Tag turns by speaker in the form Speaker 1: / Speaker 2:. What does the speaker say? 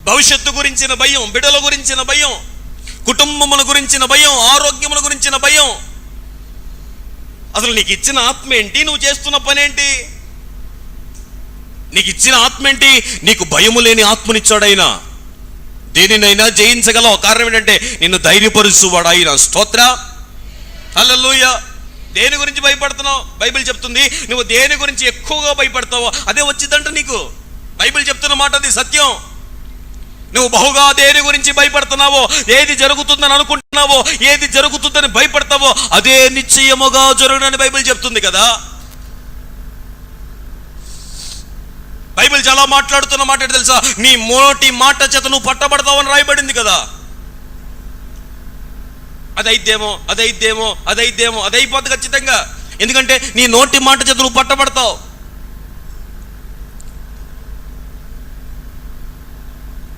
Speaker 1: భవిష్యత్తు గురించిన భయం, బిడ్డల గురించిన భయం, కుటుంబముల గురించిన భయం, ఆరోగ్యముల గురించిన భయం. అసలు నీకు ఇచ్చిన ఆత్మ ఏంటి? నువ్వు చేస్తున్న పని ఏంటి? నీకు ఇచ్చిన ఆత్మ ఏంటి? నీకు భయము లేని ఆత్మనిచ్చాడు ఆయన. దేనినైనా జయించగలవు. కారణం ఏంటంటే నిన్ను ధైర్యపరుచువాడు ఆయన. స్తోత్ర, హల్లెలూయా. దేని గురించి భయపడుతున్నావు? బైబిల్ చెప్తుంది నువ్వు దేని గురించి ఎక్కువగా భయపడతావో అదే వచ్చిందంట నీకు. బైబిల్ చెప్తున్న మాట అది సత్యం. నువ్వు బహుగా దేని గురించి భయపడుతున్నావో, ఏది జరుగుతుందని అనుకుంటున్నావో, ఏది జరుగుతుందని భయపడతావో అదే నిశ్చయముగా జరుగునని బైబిల్ చెప్తుంది కదా. బైబిల్ చాలా మాట్లాడుతున్న మాట ఏంటి తెలుసా? నీ నోటి మాట చేత నువ్వు పట్టబడతావు అని రాయబడింది కదా. అదైద్దేమో అది అయిపోద్ది ఖచ్చితంగా. ఎందుకంటే నీ నోటి మాట చేత నువ్వు పట్టబడతావు.